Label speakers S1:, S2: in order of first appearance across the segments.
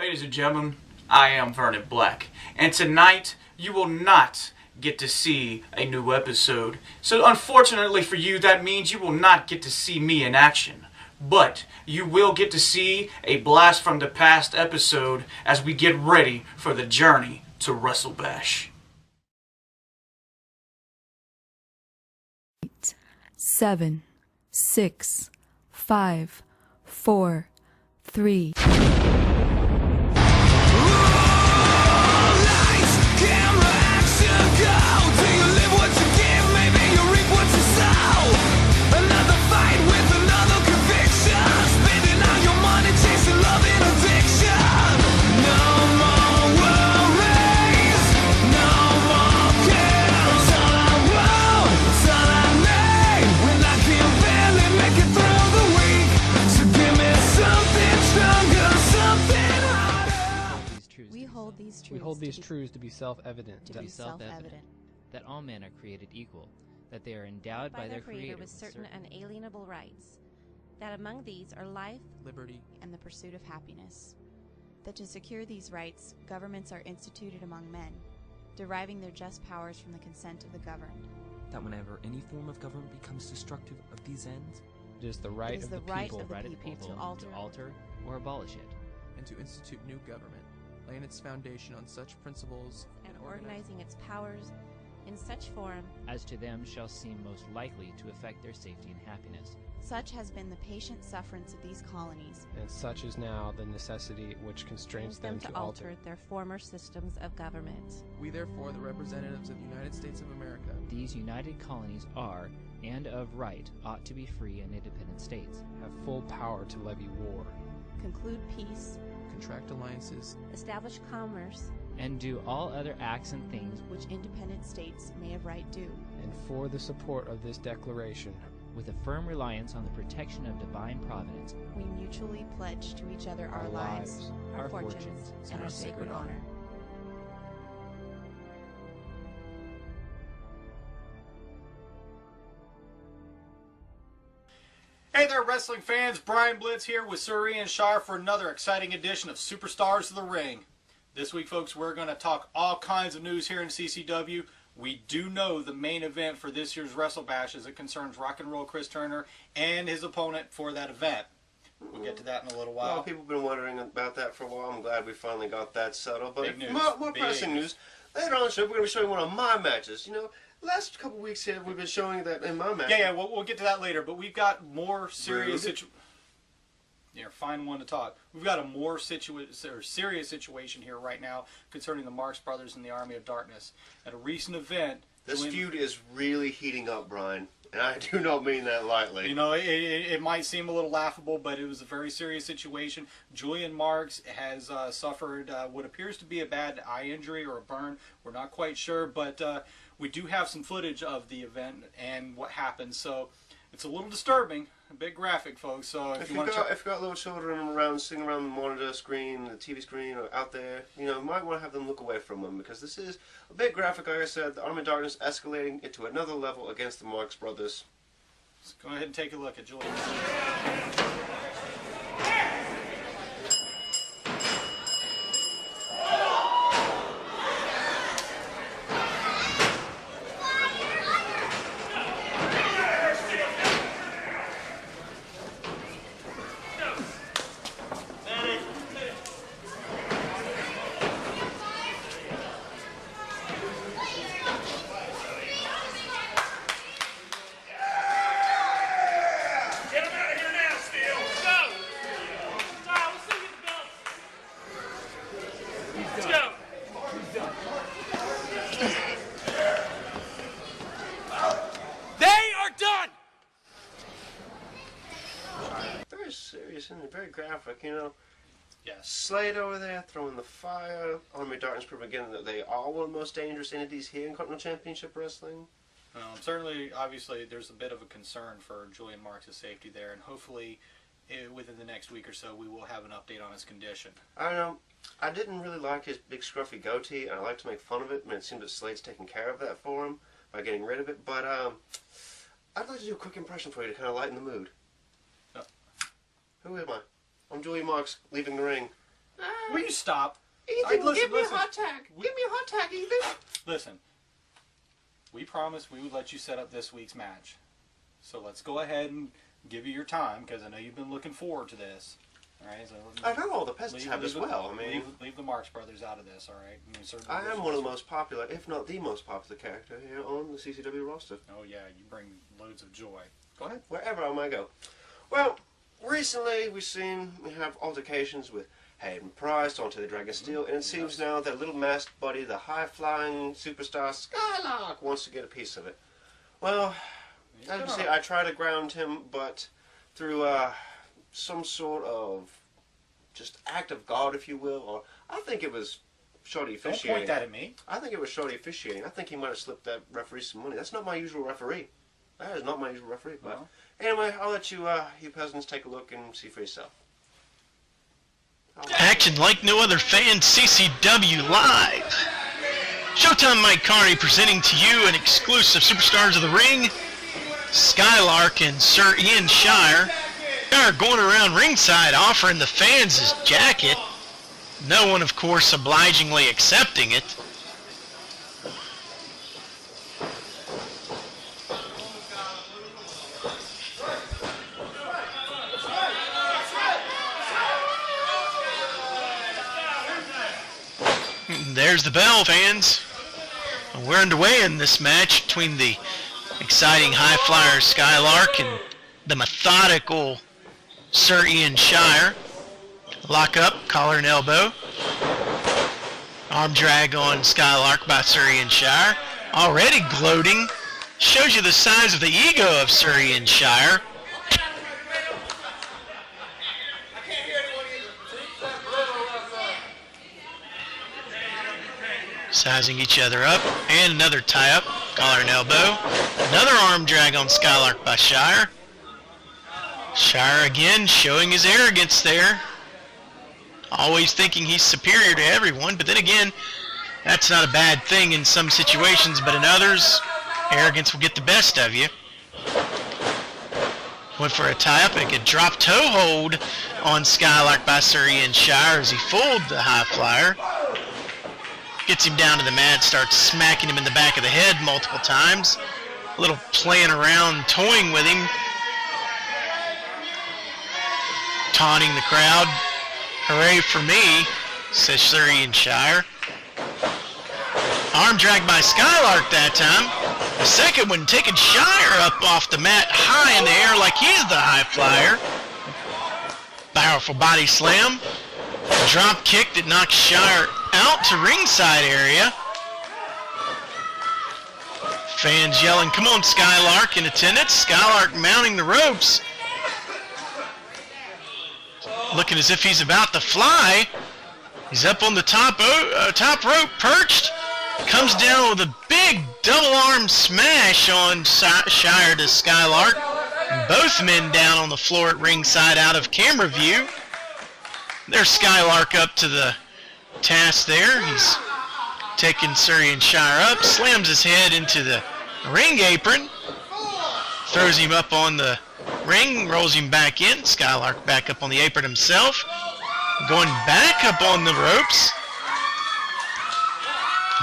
S1: Ladies and gentlemen, I am Vernon Black, and tonight you will not get to see a new episode. So unfortunately for you, that means you will not get to see me in action. But you will get to see a blast from the past episode as we get ready for the journey to WrestleBash.
S2: 8, 7, 6, 5, 4, 3.
S3: We hold these truths to be self-evident.
S4: That all men are created equal, that they are endowed by their Creator
S5: with certain unalienable rights, that among these are life,
S6: liberty,
S7: and the pursuit of happiness. That to secure these rights, governments are instituted among men, deriving their just powers from the consent of the governed.
S6: That whenever any form of government becomes destructive of these ends,
S3: it is the right of the people
S5: to
S4: alter or abolish it,
S6: and to institute new government, laying its foundation on such principles
S5: and organizing its powers in such form
S4: as to them shall seem most likely to affect their safety and happiness.
S7: Such has been the patient sufferance of these colonies,
S3: and such is now the necessity which constrains them to alter
S5: their former systems of government.
S6: We therefore, the representatives of the United States of America,
S4: these united colonies are, and of right, ought to be free and independent states,
S3: have full power to levy war,
S7: conclude peace,
S6: contract alliances,
S5: establish commerce,
S4: and do all other acts and things
S7: which independent states may of right do.
S3: And for the support of this declaration,
S4: with a firm reliance on the protection of divine providence,
S7: we mutually pledge to each other our lives,
S4: our
S7: fortunes, and our sacred honor.
S1: Hey there, wrestling fans. Brian Blitz here with Sir Ian Shire for another exciting edition of Superstars of the Ring. This week, folks, we're going to talk all kinds of news here in CCW. We do know the main event for this year's WrestleBash as it concerns Rock and Roll Chris Turner and his opponent for that event. We'll get to that in a little while.
S8: Well, people have been wondering about that for a while. I'm glad we finally got that settled. But
S1: Big news.
S8: More pressing news. Later on in the show, we're going to be showing one of my matches. You know, last couple weeks here, we've been showing that in my match.
S1: Yeah, we'll get to that later. But we've got more serious situation. Yeah, find one to talk. We've got a more serious situation here right now concerning the Marx Brothers and the Army of Darkness. At a recent event,
S8: this feud is really heating up, Brian, and I do not mean that lightly.
S1: You know, it might seem a little laughable, but it was a very serious situation. Julian Marks has suffered what appears to be a bad eye injury or a burn. We're not quite sure, but we do have some footage of the event and what happened, so it's a little disturbing. A bit graphic, folks. So if you
S8: got little children around, sitting around the monitor screen, the TV screen, or out there, you know, you might want to have them look away from them because this is a bit graphic. Like I said, the Army of Darkness escalating into another level against the Marx Brothers.
S1: Let's go ahead and take a look at Julian.
S8: And very graphic, you know.
S1: Yes.
S8: Slade over there throwing the fire. Army of Darkness proving again that they are one of the most dangerous entities here in Continental Championship Wrestling.
S1: Certainly, obviously, there's a bit of a concern for Julian Marks' safety there, and hopefully, within the next week or so, we will have an update on his condition.
S8: I don't know. I didn't really like his big scruffy goatee, and I like to make fun of it. I mean, it seems that Slade's taking care of that for him by getting rid of it. But I'd like to do a quick impression for you to kind of lighten the mood.
S1: Oh.
S8: Who am I? I'm Julian Marks, leaving the ring. We
S9: you stop?
S8: Ethan,
S9: Listen,
S8: give me
S9: listen.
S8: a hot tag. Give me a hot tag, Ethan.
S9: Listen, we promised we would let you set up this week's match. So let's go ahead and give you your time, because I know you've been looking forward to this. All right, so
S8: I know all the peasants have as well. I mean,
S9: leave the Marx Brothers out of this, all right? I, mean,
S8: I am one of the most popular, if not the most popular character here on the CCW roster.
S9: Oh yeah, you bring loads of joy. Go ahead.
S8: Wherever I might go. Well, recently we have altercations with Hayden Price, onto the Dragon Steel, and it seems now that little masked buddy, the high-flying superstar Skylark, wants to get a piece of it. Well, as you see, I try to ground him, but through some sort of just act of God, if you will, or I think it was shoddy officiating.
S9: Don't point that at me.
S8: I think it was shoddy officiating. I think he might have slipped that referee some money. That's not my usual referee. That is not my usual referee. But anyway, I'll let you peasants take a look and see for yourself.
S10: Action like no other fan, CCW Live. Showtime Mike Carney presenting to you an exclusive Superstars of the Ring. Skylark and Sir Ian Shire are going around ringside offering the fans his jacket. No one, of course, obligingly accepting it. There's the bell, fans. We're underway in this match between the exciting high flyer Skylark and the methodical Sir Ian Shire. Lock up, collar and elbow. Arm drag on Skylark by Sir Ian Shire. Already gloating. Shows you the size of the ego of Sir Ian Shire. Sizing each other up, and another tie-up, collar and elbow. Another arm drag on Skylark by Shire. Shire again showing his arrogance there. Always thinking he's superior to everyone, but then again, that's not a bad thing in some situations, but in others, arrogance will get the best of you. Went for a tie-up, and a drop toe hold on Skylark by Sir Ian Shire as he fooled the high flyer. Gets him down to the mat, starts smacking him in the back of the head multiple times. A little playing around, toying with him. Taunting the crowd. Hooray for me, says Sir Ian Shire. Arm drag by Skylark that time. The second one taking Shire up off the mat high in the air like he's the high flyer. Powerful body slam. A drop kick that knocks Shire out to ringside area. Fans yelling, "Come on, Skylark," in attendance. Skylark mounting the ropes. Looking as if he's about to fly. He's up on the top rope, perched. Comes down with a big double arm smash on Shire to Skylark. Both men down on the floor at ringside out of camera view. There's Skylark up to the task there. He's taking Sir Ian Shire up, slams his head into the ring apron, throws him up on the ring, rolls him back in. Skylark back up on the apron himself, going back up on the ropes.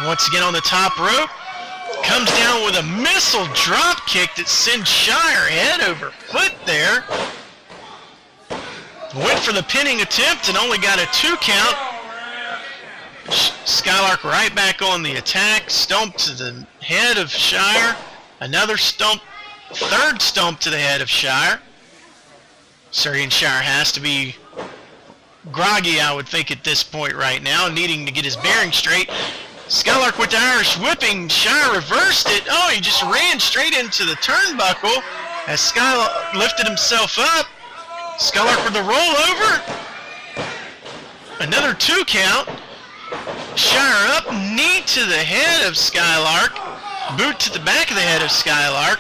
S10: Once again on the top rope, comes down with a missile drop kick that sends Shire head over foot there. Went for the pinning attempt and only got a 2 count. Skylark right back on the attack. Stomp to the head of Shire. Another stomp. Third stomp to the head of Shire. Sir Ian Shire has to be groggy, I would think, at this point right now, needing to get his bearings straight. Skylark with the Irish whipping. Shire reversed it. Oh, he just ran straight into the turnbuckle as Skylark lifted himself up. Skylark with a rollover. Another 2 count. Shire up, knee to the head of Skylark. Boot to the back of the head of Skylark.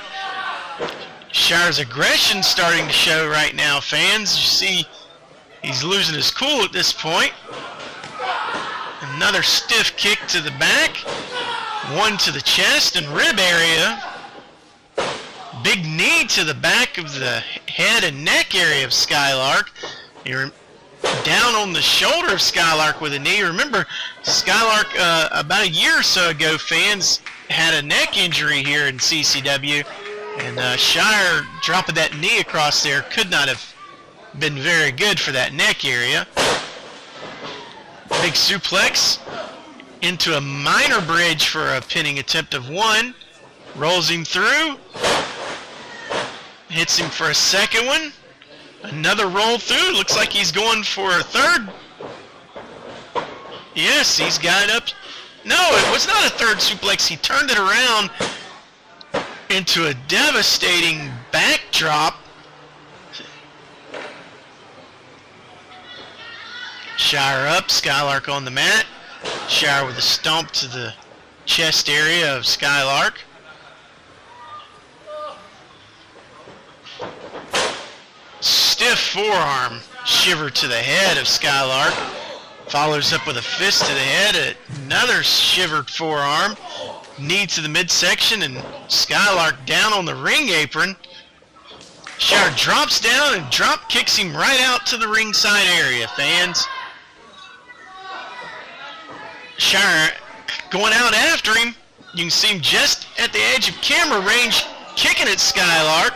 S10: Shire's aggression starting to show right now, fans. You see he's losing his cool at this point. Another stiff kick to the back. One to the chest and rib area. Big knee to the back of the head and neck area of Skylark. down on the shoulder of Skylark with a knee. Remember, Skylark about a year or so ago, fans had a neck injury here in CCW, and Shire dropping that knee across there could not have been very good for that neck area. Big suplex into a minor bridge for a pinning attempt of 1. Rolls him through. Hits him for a second one. Another roll through. Looks like he's going for a third. Yes, he's got it up. No, it was not a third suplex. He turned it around into a devastating backdrop. Shire up, Skylark on the mat. Shire with a stomp to the chest area of Skylark. Stiff forearm shiver to the head of Skylark. Follows up with a fist to the head. Another shivered forearm. Knee to the midsection, and Skylark down on the ring apron. Shire drops down and drop kicks him right out to the ringside area, fans. Shire going out after him. You can see him just at the edge of camera range kicking at Skylark.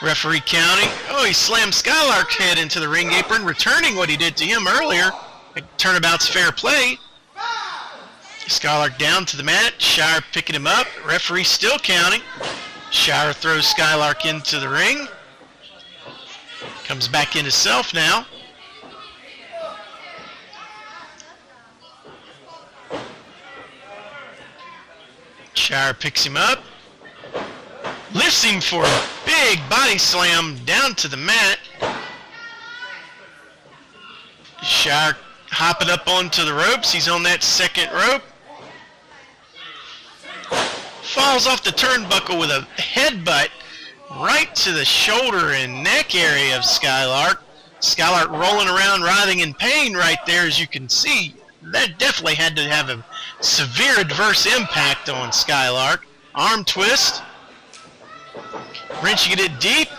S10: Referee counting. Oh, he slammed Skylark's head into the ring apron, returning what he did to him earlier. Turnabout's fair play. Skylark down to the mat. Shire picking him up. Referee still counting. Shire throws Skylark into the ring. Comes back into self now. Shire picks him up. Lifts him for a big body slam down to the mat. Shire hopping up onto the ropes. He's on that second rope. Falls off the turnbuckle with a headbutt right to the shoulder and neck area of Skylark. Skylark rolling around, writhing in pain right there, as you can see. That definitely had to have a severe adverse impact on Skylark. Arm twist. Wrenching it deep.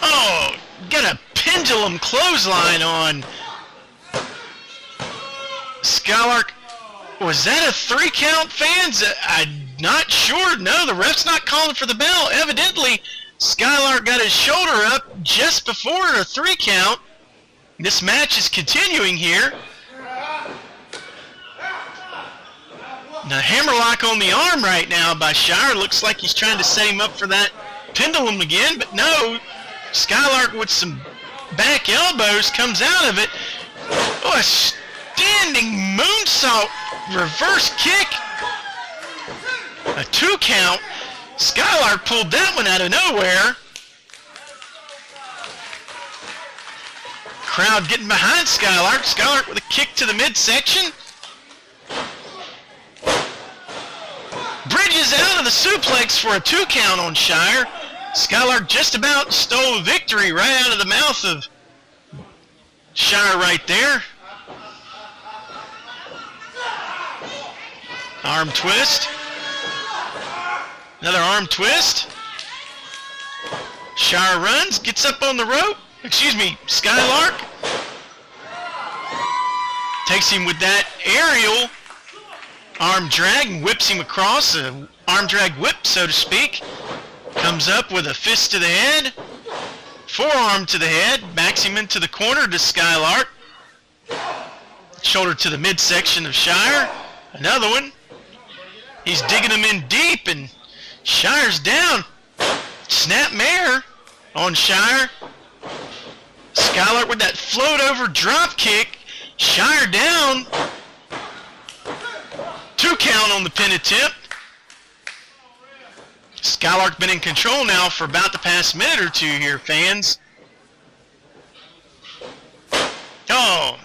S10: Oh, got a pendulum clothesline on Skylark. Was that a 3 count, fans? I'm not sure. No, the ref's not calling for the bell. Evidently, Skylark got his shoulder up just before a 3 count. This match is continuing here. Now, hammerlock on the arm right now by Shire. Looks like he's trying to set him up for that pendulum again, but no. Skylark with some back elbows comes out of it. Oh, a standing moonsault reverse kick. A 2 count. Skylark pulled that one out of nowhere. Crowd getting behind Skylark. Skylark with a kick to the midsection. Bridges out of the suplex for a 2 count on Shire. Skylark just about stole victory right out of the mouth of Shire right there. Arm twist. Another arm twist. Shire runs, gets up on the rope. Excuse me, Skylark. Takes him with that aerial arm drag and whips him across, an arm drag whip, so to speak. Comes up with a fist to the head, forearm to the head, backs him into the corner to Skylark. Shoulder to the midsection of Shire. Another one. He's digging him in deep, and Shire's down. Snap mare on Shire. Skylark with that float over drop kick. Shire down. 2 count on the pin attempt. Skylark been in control now for about the past minute or 2 here, fans. Oh,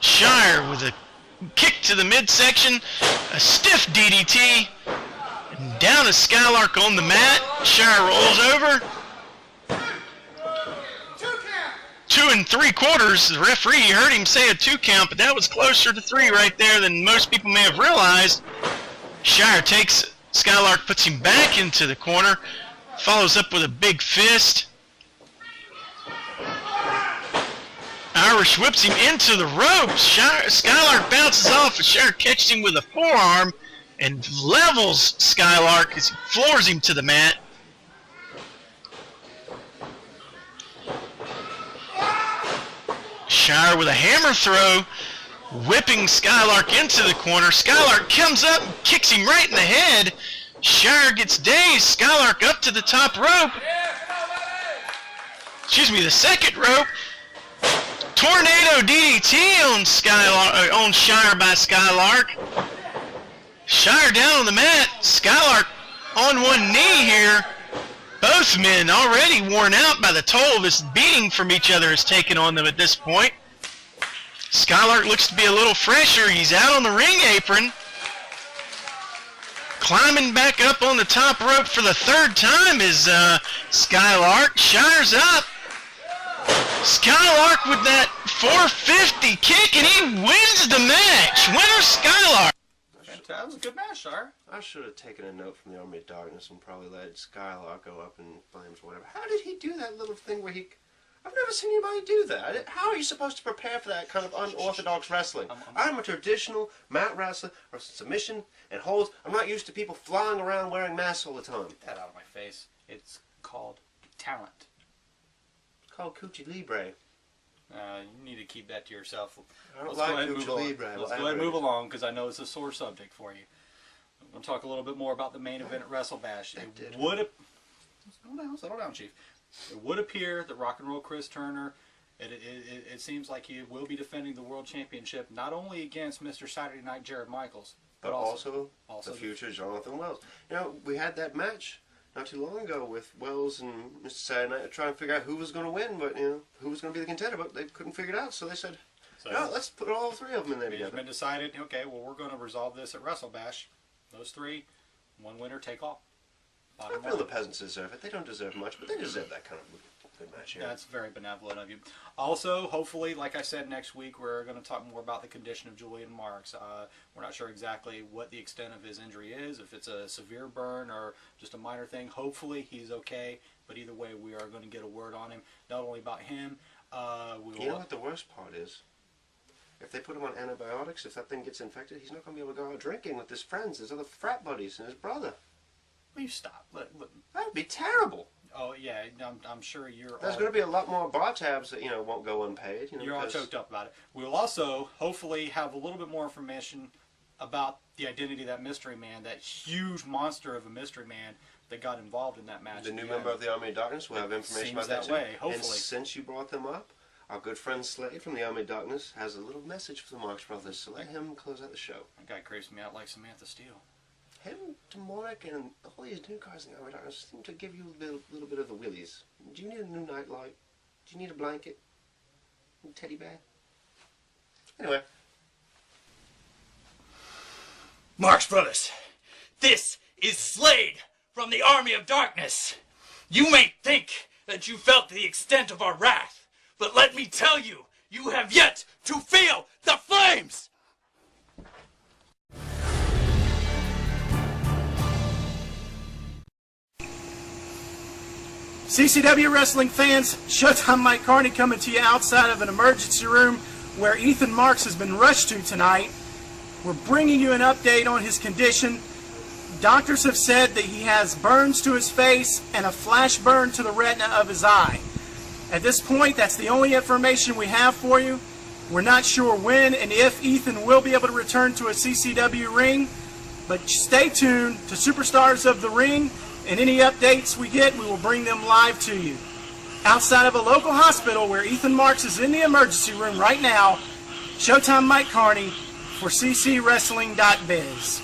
S10: Shire with a kick to the midsection, a stiff DDT, and down is Skylark on the mat. Shire rolls over. 2 3/4. The referee heard him say a 2 count, but that was closer to 3 right there than most people may have realized. Shire takes Skylark, puts him back into the corner, Follows up with a big fist. Irish whips him into the ropes. Skylark bounces off, and Shire catches him with a forearm and levels Skylark as he floors him to the mat. Shire with a hammer throw, whipping Skylark into the corner. Skylark comes up and kicks him right in the head. Shire gets dazed. Skylark up to the top rope. Excuse me, the second rope. Tornado DDT on Shire by Skylark. Shire down on the mat. Skylark on one knee here. Both men already worn out by the toll this beating from each other has taken on them at this point. Skylark looks to be a little fresher. He's out on the ring apron. Climbing back up on the top rope for the third time is Skylark. Shire's up. Skylark with that 450 kick, and he wins the match. Winner Skylark.
S9: That was a good match, Shire.
S8: I should have taken a note from the Army of Darkness and probably let Skylark go up in flames or whatever. How did he do that little thing where he... I've never seen anybody do that. How are you supposed to prepare for that kind of unorthodox wrestling? I'm a traditional mat wrestler, or submission and holds. I'm not used to people flying around wearing masks all the time.
S9: Get that out of my face. It's called talent.
S8: It's called Cuchi Libre.
S9: You need to keep that to yourself.
S8: I don't like Cuchi Libre.
S9: Let's go ahead and move along, because I know it's a sore subject for you. I'm going to talk a little bit more about the main event at WrestleBash. Settle down, Chief. It would appear that Rock and Roll Chris Turner, it seems like he will be defending the World Championship, not only against Mr. Saturday Night Jared Michaels,
S8: but also the future Jonathan Wells. You know, we had that match not too long ago with Wells and Mr. Saturday Night to try and figure out who was going to win, but who was going to be the contender, but they couldn't figure it out, so they said, no, let's put all three of them in there together.
S9: It's been decided, okay, well, we're going to resolve this at WrestleBash. Those three, one winner, take all.
S8: I feel the peasants deserve it. They don't deserve much, but they deserve that kind of good match here.
S9: That's very benevolent of you. Also, hopefully, like I said, next week we're going to talk more about the condition of Julian Marks. We're not sure exactly what the extent of his injury is, if it's a severe burn or just a minor thing. Hopefully he's okay, but either way we are going to get a word on him, not only about him.
S8: You know what the worst part is? If they put him on antibiotics, if that thing gets infected, he's not going to be able to go out drinking with his friends, his other frat buddies, and his brother.
S9: Will you stop?
S8: That would be terrible.
S9: Oh yeah, I'm sure you're.
S8: There's going to be a lot more bar tabs that won't go unpaid.
S9: You're all choked up about it. We'll also hopefully have a little bit more information about the identity of that mystery man, that huge monster of a mystery man that got involved in that match.
S8: The new member of the Army of Darkness will have information about that too.
S9: Hopefully.
S8: And since you brought them up, our good friend Slade from the Army of Darkness has a little message for the Marx Brothers, so let him close out the show.
S9: That guy creeps me out like Samantha Steele.
S8: Him, Demonic, and all these new guys in the Army of Darkness seem to give you a little bit of the willies. Do you need a new nightlight? Do you need a blanket? A teddy bear? Anyway.
S11: Marx Brothers, this is Slade from the Army of Darkness. You may think that you felt the extent of our wrath, but let me tell you, you have yet to feel the flames!
S12: CCW wrestling fans, Showtime Mike Carney coming to you outside of an emergency room where Ethan Marks has been rushed to tonight. We're bringing you an update on his condition. Doctors have said that he has burns to his face and a flash burn to the retina of his eye. At this point, that's the only information we have for you. We're not sure when and if Ethan will be able to return to a CCW ring, but stay tuned to Superstars of the Ring, and any updates we get, we will bring them live to you. Outside of a local hospital where Ethan Marks is in the emergency room right now, Showtime Mike Carney for CCWrestling.biz.